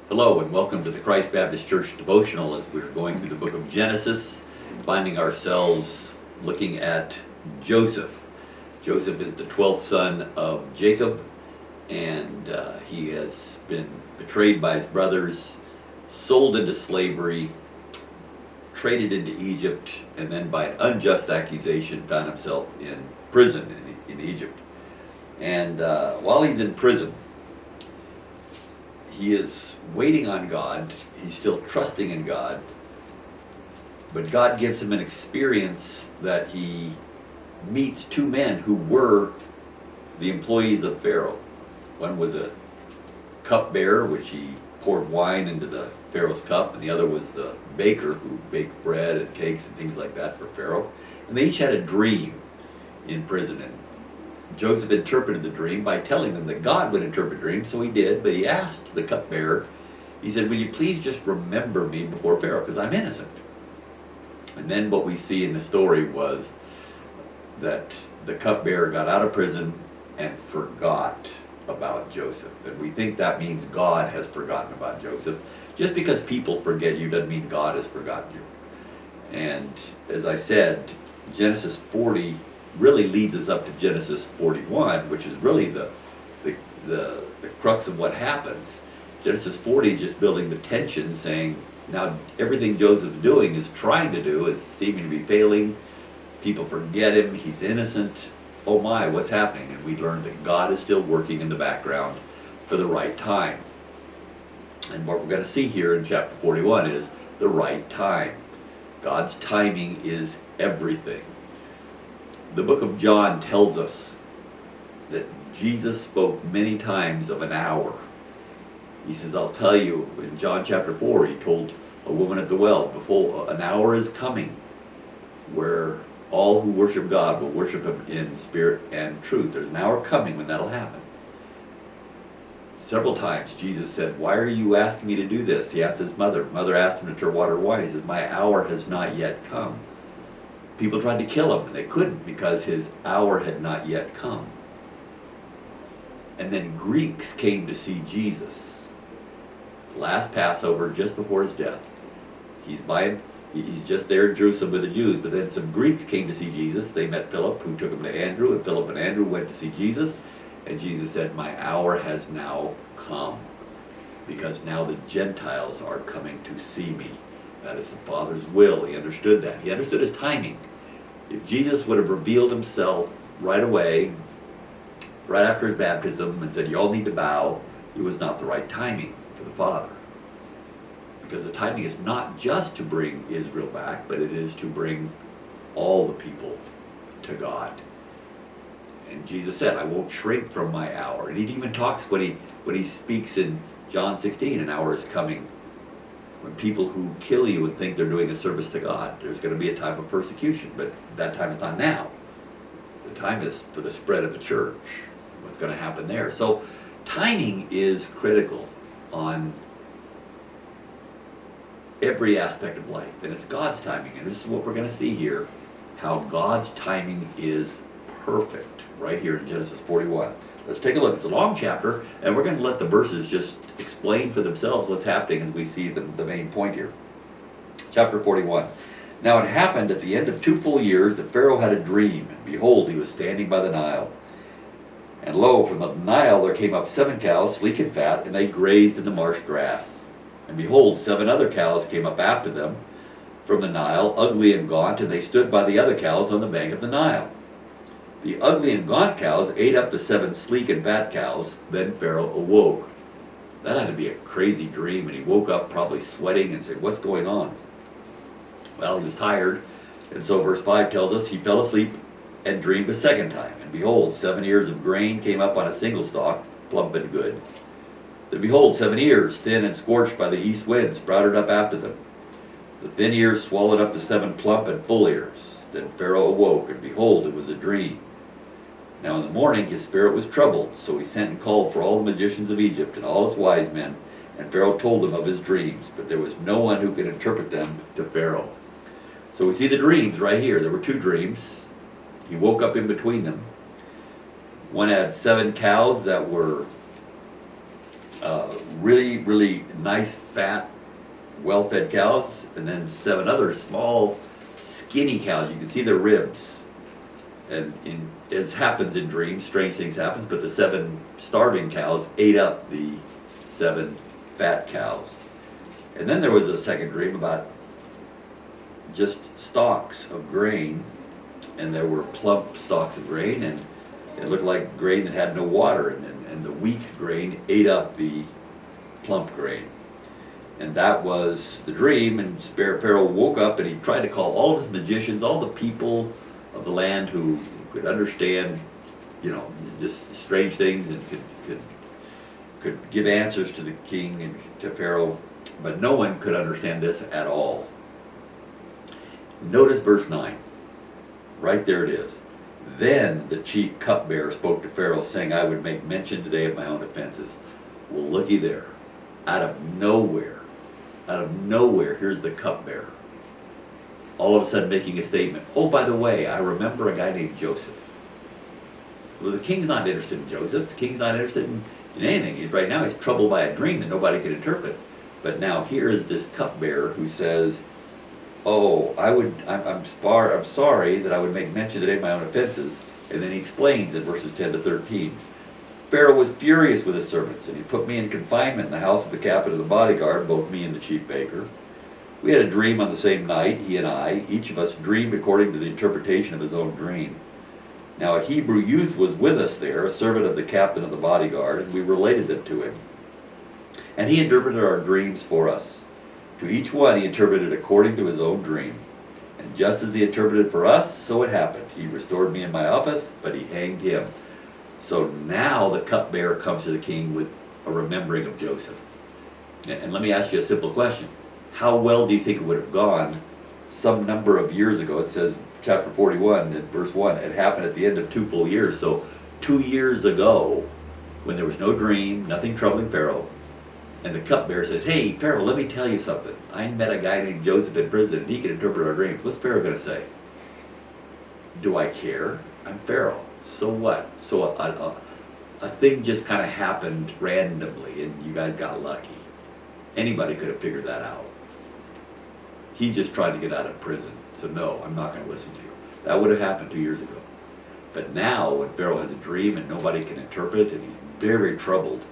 Hello and welcome to the Christ Baptist Church devotional as we're going through the book of Genesis, finding ourselves looking at Joseph. Joseph is the 12th son of Jacob, and he has been betrayed by his brothers, sold into slavery, traded into Egypt, and then by an unjust accusation found himself in prison in Egypt. And while he's in prison, he is waiting on God. He's still trusting in God. But God gives him an experience that he meets two men who were the employees of Pharaoh. One was a cupbearer, which he poured wine into the Pharaoh's cup, and the other was the baker who baked bread and cakes and things like that for Pharaoh. And they each had a dream in prison. And Joseph interpreted the dream by telling them that God would interpret dreams, so he did, but he asked the cupbearer, he said, will you please just remember me before Pharaoh, because I'm innocent. And then what we see in the story was that the cupbearer got out of prison and forgot about Joseph. And we think that means God has forgotten about Joseph. Just because people forget you doesn't mean God has forgotten you. And as I said, Genesis 40 really leads us up to Genesis 41, which is really the crux of what happens. Genesis 40 is just building the tension, saying now everything Joseph's doing is trying to do is seeming to be failing. People forget him. He's innocent. Oh my, what's happening? And we learn that God is still working in the background for the right time. And what we're going to see here in chapter 41 is the right time. God's timing is everything. The book of John tells us that Jesus spoke many times of an hour. He says, I'll tell you, in John chapter 4, he told a woman at the well, behold, an hour is coming where all who worship God will worship him in spirit and truth. There's an hour coming when that'll happen. Several times Jesus said, why are you asking me to do this? He asked his mother. Mother asked him to turn water to wine. He says, my hour has not yet come. People tried to kill him, and they couldn't because his hour had not yet come. And then Greeks came to see Jesus. Last Passover, just before his death. He's just there in Jerusalem with the Jews, but then some Greeks came to see Jesus. They met Philip, who took him to Andrew, and Philip and Andrew went to see Jesus. And Jesus said, my hour has now come, because now the Gentiles are coming to see me. That is the Father's will. He understood that. He understood his timing. If Jesus would have revealed himself right away, right after his baptism, and said, you all need to bow, it was not the right timing for the Father. Because the timing is not just to bring Israel back, but it is to bring all the people to God. And Jesus said, I won't shrink from my hour. And he even talks when he speaks in John 16, an hour is coming when people who kill you and think they're doing a service to God. There's going to be a time of persecution, but that time is not now. The time is for the spread of the church, what's going to happen there. So timing is critical on every aspect of life, and it's God's timing. And this is what we're going to see here, how God's timing is perfect, right here in Genesis 41. Let's take a look. It's a long chapter, and we're going to let the verses just explain for themselves what's happening as we see the main point here. Chapter 41. Now it happened at the end of 2 full years that Pharaoh had a dream, and behold, he was standing by the Nile. And lo, from the Nile there came up 7 cows, sleek and fat, and they grazed in the marsh grass. And behold, 7 other cows came up after them from the Nile, ugly and gaunt, and they stood by the other cows on the bank of the Nile. The ugly and gaunt cows ate up the 7 sleek and fat cows. Then Pharaoh awoke. That had to be a crazy dream, and he woke up probably sweating and said, what's going on? Well, he was tired, and so verse 5 tells us he fell asleep and dreamed a second time. And behold, 7 ears of grain came up on a single stalk, plump and good. Then behold, 7 ears, thin and scorched by the east wind, sprouted up after them. The thin ears swallowed up the 7 plump and full ears. Then Pharaoh awoke, and behold, it was a dream. Now in the morning his spirit was troubled, so he sent and called for all the magicians of Egypt and all its wise men, and Pharaoh told them of his dreams, but there was no one who could interpret them to Pharaoh. So we see the dreams right here. There were 2 dreams. He woke up in between them. One had 7 cows that were Really, really nice, fat, well-fed cows, and then 7 other small, skinny cows. You can see their ribs. And as happens in dreams, strange things happen, but the 7 starving cows ate up the 7 fat cows. And then there was a second dream about just stalks of grain, and there were plump stalks of grain, and it looked like grain that had no water, and the weak grain ate up the plump grain. And that was the dream, and Pharaoh woke up and he tried to call all of his magicians, all the people of the land who could understand, just strange things and could give answers to the king and to Pharaoh, but no one could understand this at all. Notice verse 9. Right there it is. Then the chief cupbearer spoke to Pharaoh, saying, I would make mention today of my own offenses. Well, looky there. Out of nowhere, here's the cupbearer. All of a sudden making a statement. Oh, by the way, I remember a guy named Joseph. Well, the king's not interested in Joseph. The king's not interested in anything. Right now he's troubled by a dream that nobody can interpret. But now here is this cupbearer who says, oh, I'm sorry that I would make mention today of my own offenses. And then he explains in verses 10 to 13. Pharaoh was furious with his servants, and he put me in confinement in the house of the captain of the bodyguard, both me and the chief baker. We had a dream on the same night, he and I. Each of us dreamed according to the interpretation of his own dream. Now a Hebrew youth was with us there, a servant of the captain of the bodyguard, and we related them to him. And he interpreted our dreams for us. To each one he interpreted according to his own dream. And just as he interpreted for us, so it happened. He restored me in my office, but he hanged him. So now the cupbearer comes to the king with a remembering of Joseph. And let me ask you a simple question. How well do you think it would have gone some number of years ago? It says, chapter 41, in verse 1, it happened at the end of 2 full years. So 2 years ago, when there was no dream, nothing troubling Pharaoh, and the cupbearer says, hey, Pharaoh, let me tell you something. I met a guy named Joseph in prison, and he can interpret our dreams. What's Pharaoh going to say? Do I care? I'm Pharaoh. So what? So a thing just kind of happened randomly, and you guys got lucky. Anybody could have figured that out. He's just trying to get out of prison. So no, I'm not going to listen to you. That would have happened 2 years ago. But now, when Pharaoh has a dream and nobody can interpret, and he's very, very troubled,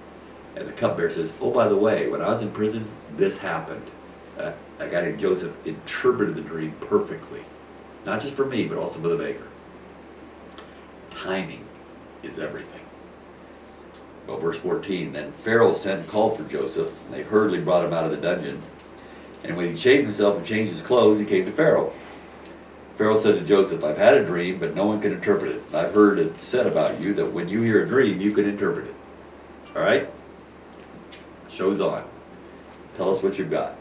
and the cupbearer says, oh, by the way, when I was in prison, this happened. A guy named Joseph interpreted the dream perfectly. Not just for me, but also for the baker. Timing is everything. Well, verse 14, then Pharaoh sent and called for Joseph, and they hurriedly brought him out of the dungeon. And when he shaved himself and changed his clothes, he came to Pharaoh. Pharaoh said to Joseph, I've had a dream, but no one can interpret it. I've heard it said about you that when you hear a dream, you can interpret it. All right? Show's on. Tell us what you've got.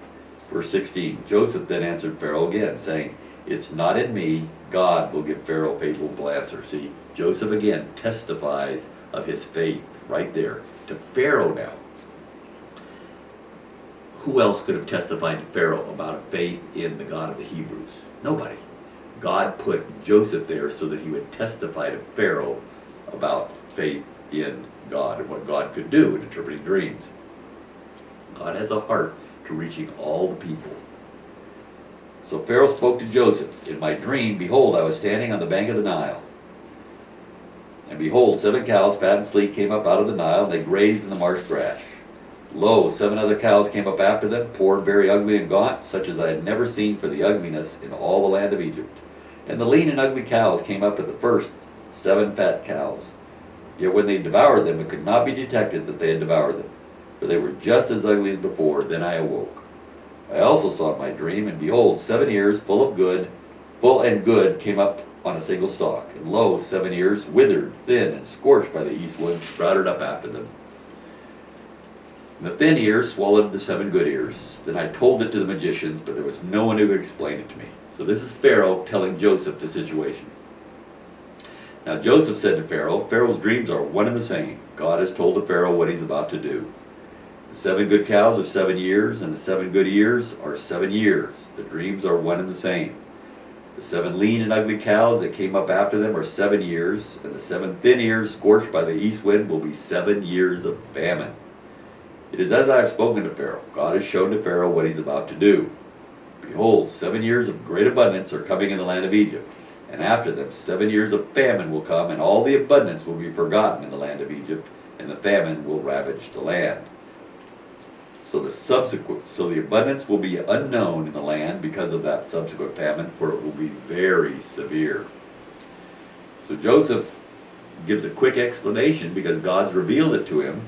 Verse 16, Joseph then answered Pharaoh again, saying, it's not in me. God will give Pharaoh a favorable answer. See, Joseph again testifies of his faith right there to Pharaoh now. Who else could have testified to Pharaoh about a faith in the God of the Hebrews? Nobody. God put Joseph there so that he would testify to Pharaoh about faith in God and what God could do in interpreting dreams. God has a heart to reaching all the people. So Pharaoh spoke to Joseph, in my dream, behold, I was standing on the bank of the Nile. And behold, 7 cows, fat and sleek, came up out of the Nile, and they grazed in the marsh grass. Lo, 7 other cows came up after them, poor, very ugly and gaunt, such as I had never seen for the ugliness in all the land of Egypt. And the lean and ugly cows came up at the first 7 fat cows. Yet when they devoured them, it could not be detected that they had devoured them, for they were just as ugly as before. Then I awoke. I also saw in my dream, and behold, 7 ears full and good came up on a single stalk. And lo, 7 ears, withered, thin, and scorched by the east wind, sprouted up after them. And the thin ears swallowed the 7 good ears. Then I told it to the magicians, but there was no one who could explain it to me. So this is Pharaoh telling Joseph the situation. Now Joseph said to Pharaoh, Pharaoh's dreams are one and the same. God has told to Pharaoh what he's about to do. The 7 good cows are 7 years, and the 7 good ears are 7 years. The dreams are one and the same. The 7 lean and ugly cows that came up after them are 7 years, and the 7 thin ears scorched by the east wind will be 7 years of famine. It is as I have spoken to Pharaoh. God has shown to Pharaoh what he's about to do. Behold, 7 years of great abundance are coming in the land of Egypt. And after them 7 years of famine will come, and all the abundance will be forgotten in the land of Egypt, and the famine will ravage the land. So the abundance will be unknown in the land because of that subsequent famine, for it will be very severe. So Joseph gives a quick explanation because God's revealed it to him,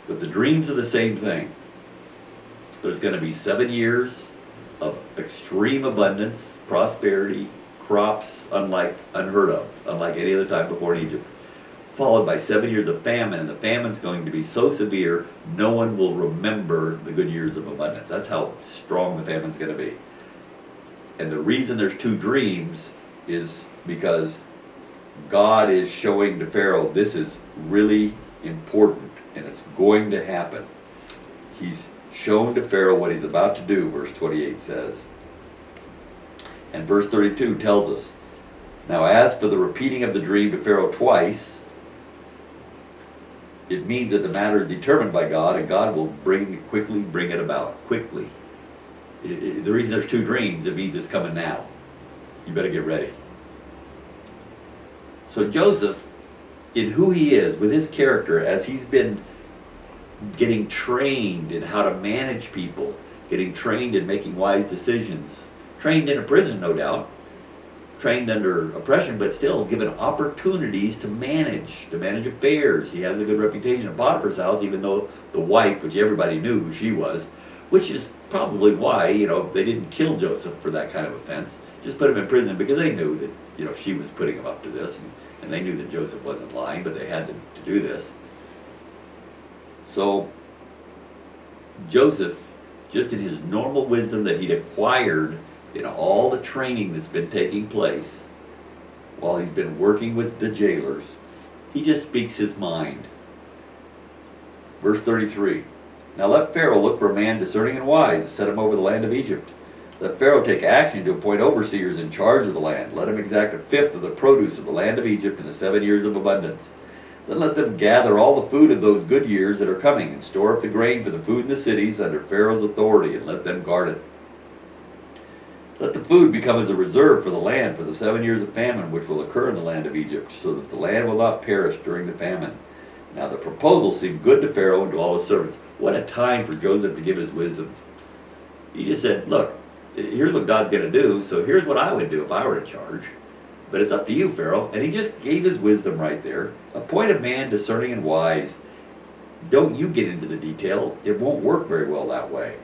but the dreams are the same thing. There's going to be 7 years of extreme abundance, prosperity, crops unheard of, unlike any other time before in Egypt, followed by 7 years of famine, and the famine's going to be so severe no one will remember the good years of abundance. That's how strong the famine's going to be. And the reason there's two dreams is because God is showing to Pharaoh this is really important and it's going to happen. He's shown to Pharaoh what he's about to do, verse 28 says. And verse 32 tells us, now as for the repeating of the dream to Pharaoh twice, it means that the matter is determined by God, and God will quickly bring it about. Quickly. The reason there's two dreams, it means it's coming now. You better get ready. So Joseph, in who he is, with his character, as he's been getting trained in how to manage people, getting trained in making wise decisions, trained in a prison, no doubt, trained under oppression, but still given opportunities to manage affairs. He has a good reputation at Potiphar's house, even though the wife, which everybody knew who she was, which is probably why, they didn't kill Joseph for that kind of offense. Just put him in prison because they knew that, she was putting him up to this, and they knew that Joseph wasn't lying, but they had to do this. So Joseph, just in his normal wisdom that he'd acquired in all the training that's been taking place while he's been working with the jailers, he just speaks his mind. Verse 33, now let Pharaoh look for a man discerning and wise to set him over the land of Egypt. Let Pharaoh take action to appoint overseers in charge of the land. Let him exact a fifth of the produce of the land of Egypt in the 7 years of abundance. Then let them gather all the food of those good years that are coming, and store up the grain for the food in the cities under Pharaoh's authority, and let them guard it. Let the food become as a reserve for the land for the 7 years of famine which will occur in the land of Egypt, so that the land will not perish during the famine. Now the proposal seemed good to Pharaoh and to all his servants. What a time for Joseph to give his wisdom. He just said, look, here's what God's going to do, so here's what I would do if I were in charge. But it's up to you, Pharaoh. And he just gave his wisdom right there. Appoint a man discerning and wise. Don't you get into the detail. It won't work very well that way.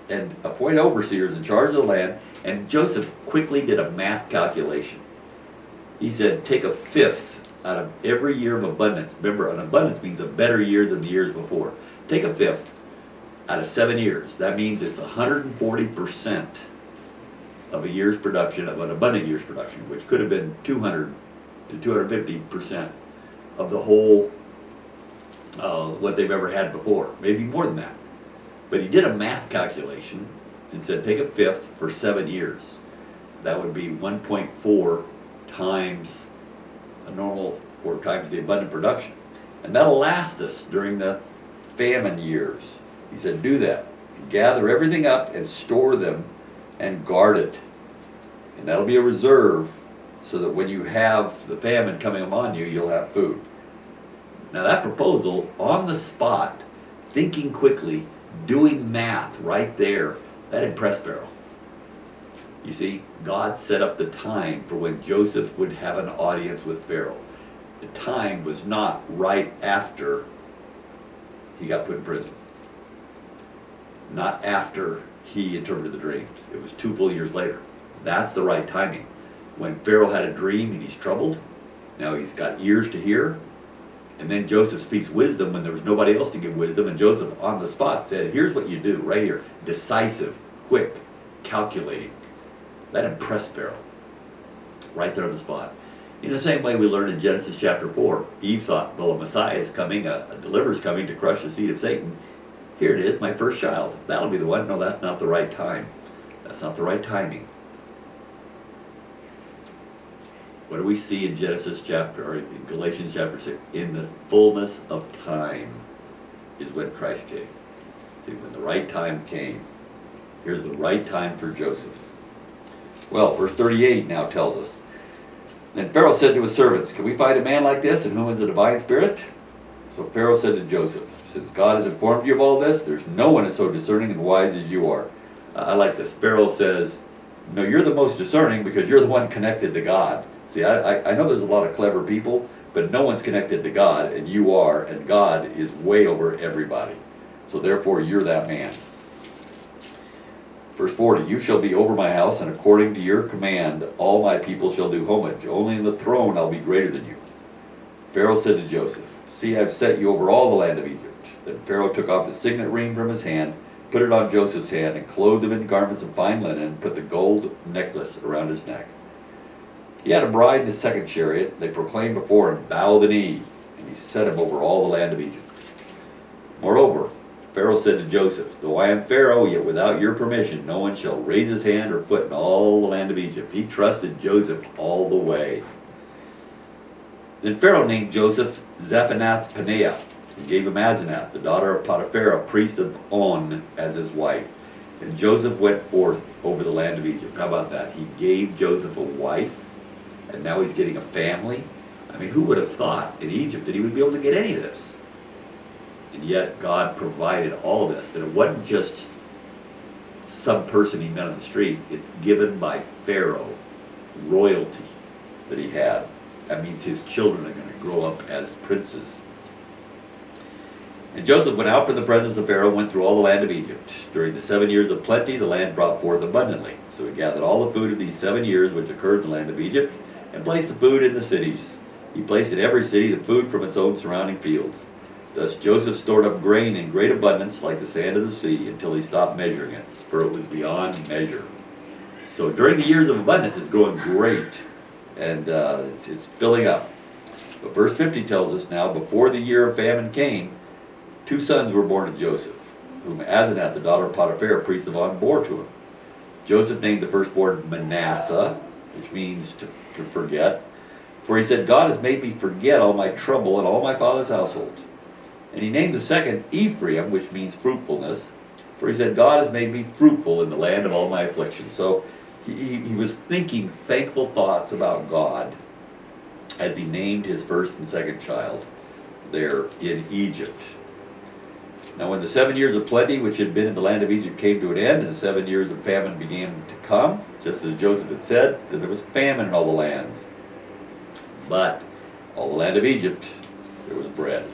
And appoint overseers in charge of the land. And Joseph quickly did a math calculation. He said, take a fifth out of every year of abundance. Remember, an abundance means a better year than the years before. Take a fifth out of 7 years. That means it's 140% of a year's production, of an abundant year's production, which could have been 200 to 250% of the whole, what they've ever had before. Maybe more than that. But he did a math calculation and said, take a fifth for 7 years. That would be 1.4 times a normal, or times the abundant production. And that'll last us during the famine years. He said, do that. Gather everything up and store them and guard it. And that'll be a reserve so that when you have the famine coming upon you, you'll have food. Now that proposal, on the spot, thinking quickly, doing math right there, that impressed Pharaoh. You see, God set up the time for when Joseph would have an audience with Pharaoh. The time was not right after he got put in prison. Not after he interpreted the dreams. It was 2 full years later. That's the right timing. When Pharaoh had a dream and he's troubled, now he's got ears to hear, and then Joseph speaks wisdom when there was nobody else to give wisdom, and Joseph on the spot said, here's what you do, right here. Decisive, quick, calculating. That impressed Pharaoh. Right there on the spot. In the same way we learned in Genesis chapter 4, Eve thought, well, a Messiah is coming, a deliverer is coming to crush the seed of Satan. Here it is, my first child. That'll be the one. No, that's not the right time. That's not the right timing. What do we see in Genesis chapter, or in Galatians chapter 6? In the fullness of time. is when Christ came. See, when the right time came, here's the right time for Joseph. Well, verse 38 now tells us, then Pharaoh said to his servants, can we find a man like this in whom is a divine spirit? So Pharaoh said to Joseph, since God has informed you of all this, there's no one is so discerning and wise as you are. I like this. Pharaoh says, no, you're the most discerning because you're the one connected to God. See, I know there's a lot of clever people, but no one's connected to God, and you are, and God is way over everybody. So therefore, you're that man. Verse 40, you shall be over my house, and according to your command, all my people shall do homage. Only in the throne I'll be greater than you. Pharaoh said to Joseph, see, I've set you over all the land of Egypt. Then Pharaoh took off his signet ring from his hand, put it on Joseph's hand, and clothed him in garments of fine linen, and put the gold necklace around his neck. He had a bride in his second chariot. They proclaimed before him, bow the knee, and he set him over all the land of Egypt. Moreover, Pharaoh said to Joseph, though I am Pharaoh, yet without your permission no one shall raise his hand or foot in all the land of Egypt. He trusted Joseph all the way. Then Pharaoh named Joseph Zephanath-Paneah, and gave him Asenath, the daughter of Potiphar, a priest of On, as his wife. And Joseph went forth over the land of Egypt. How about that? He gave Joseph a wife, and now he's getting a family. I mean, who would have thought in Egypt that he would be able to get any of this? And yet God provided all of this, that it wasn't just some person he met on the street. It's given by Pharaoh, royalty that he had. That means his children are going to grow up as princes. And Joseph went out from the presence of Pharaoh, went through all the land of Egypt. During the 7 years of plenty, the land brought forth abundantly. So he gathered all the food of these 7 years which occurred in the land of Egypt, and placed the food in the cities. He placed in every city the food from its own surrounding fields. Thus Joseph stored up grain in great abundance, like the sand of the sea, until he stopped measuring it, for it was beyond measure. So during the years of abundance, it's going great, and it's filling up. But verse 50 tells us now, before the year of famine came, 2 sons were born to Joseph, whom Asenath, the daughter of Potiphar, a priest of On, bore to him. Joseph named the firstborn Manasseh, which means to forget, for he said, God has made me forget all my trouble and all my father's household. And he named the second Ephraim, which means fruitfulness, for he said, God has made me fruitful in the land of all my affliction. So he was thinking thankful thoughts about God as he named his first and second child there in Egypt. Now when the 7 years of plenty which had been in the land of Egypt came to an end, and the 7 years of famine began to come, just as Joseph had said, that there was famine in all the lands. But all the land of Egypt, there was bread.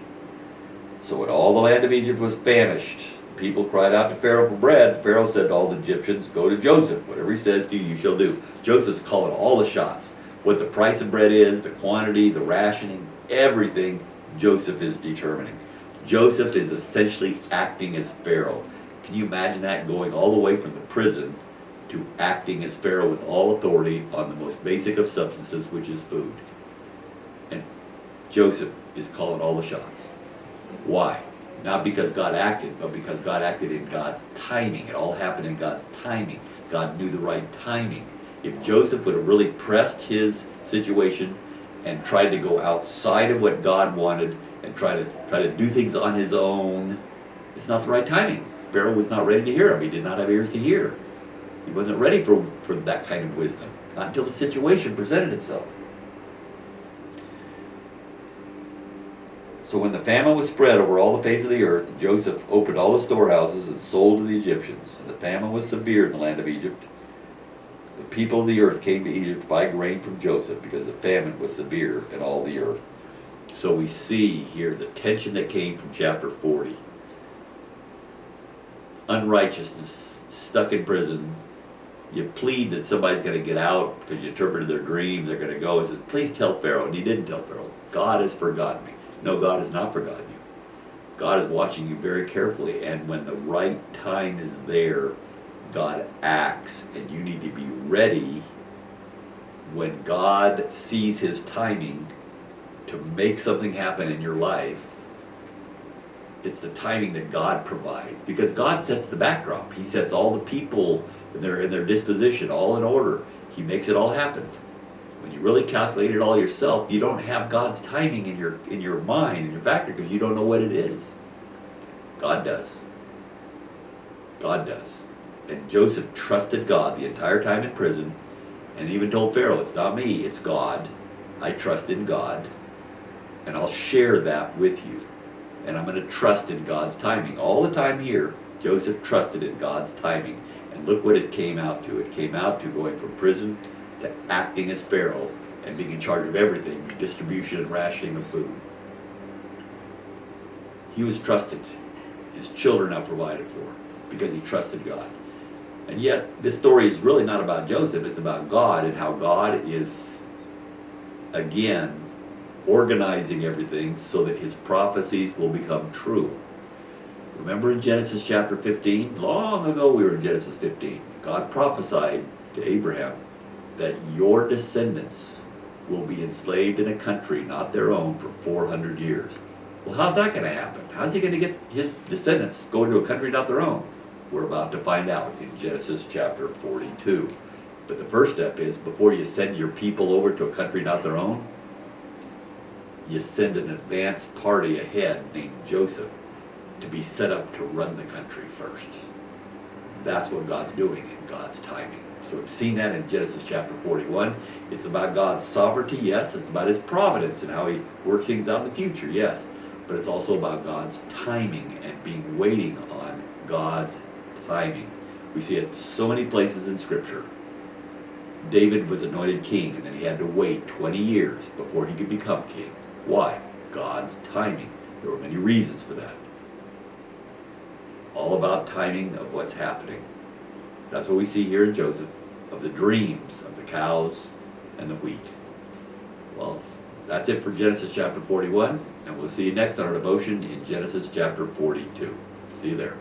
So when all the land of Egypt was famished, the people cried out to Pharaoh for bread. Pharaoh said to all the Egyptians, go to Joseph. Whatever he says to you, you shall do. Joseph's calling all the shots. What the price of bread is, the quantity, the rationing, everything, Joseph is determining. Joseph is essentially acting as Pharaoh. Can you imagine that, going all the way from the prison to acting as Pharaoh with all authority on the most basic of substances, which is food? And Joseph is calling all the shots. Why? Not because God acted, but because God acted in God's timing. It all happened in God's timing. God knew the right timing. If Joseph would have really pressed his situation and tried to go outside of what God wanted and try to do things on his own, it's not the right timing. Pharaoh was not ready to hear him. He did not have ears to hear. He wasn't ready for that kind of wisdom, not until the situation presented itself. So when the famine was spread over all the face of the earth, Joseph opened all the storehouses and sold to the Egyptians. And the famine was severe in the land of Egypt. The people of the earth came to Egypt to buy grain from Joseph, because the famine was severe in all the earth. So we see here the tension that came from chapter 40. Unrighteousness, stuck in prison. You plead that somebody's going to get out because you interpreted their dream. They're going to go and say, please tell Pharaoh. And he didn't tell Pharaoh. God has forgotten me. No, God has not forgotten you. God is watching you very carefully. And when the right time is there, God acts. And you need to be ready when God sees his timing to make something happen in your life. It's the timing that God provides, because God sets the backdrop. He sets all the people in their disposition all in order. He makes it all happen. When you really calculate it all yourself, you don't have God's timing in your mind, in your factor, because you don't know what it is. God does. God does. And Joseph trusted God the entire time in prison, and even told Pharaoh, it's not me, it's God. I trust in God, and I'll share that with you. And I'm going to trust in God's timing. All the time here, Joseph trusted in God's timing. And look what it came out to. It came out to going from prison to acting as Pharaoh and being in charge of everything, distribution and rationing of food. He was trusted. His children are provided for because he trusted God. And yet, this story is really not about Joseph. It's about God and how God is, again, organizing everything so that his prophecies will become true. Remember in Genesis chapter 15? Long ago we were in Genesis 15. God prophesied to Abraham that your descendants will be enslaved in a country not their own for 400 years. Well, how's that going to happen? How's he going to get his descendants going to a country not their own? We're about to find out in Genesis chapter 42. But the first step is, before you send your people over to a country not their own, you send an advance party ahead named Joseph to be set up to run the country first. That's what God's doing in God's timing. So we've seen that in Genesis chapter 41. It's about God's sovereignty, yes. It's about his providence and how he works things out in the future, yes. But it's also about God's timing and being waiting on God's timing. We see it so many places in Scripture. David was anointed king, and then he had to wait 20 years before he could become king. Why? God's timing. There were many reasons for that. All about timing of what's happening. That's what we see here in Joseph, of the dreams of the cows and the wheat. Well, that's it for Genesis chapter 41, and we'll see you next on our devotion in Genesis chapter 42. See you there.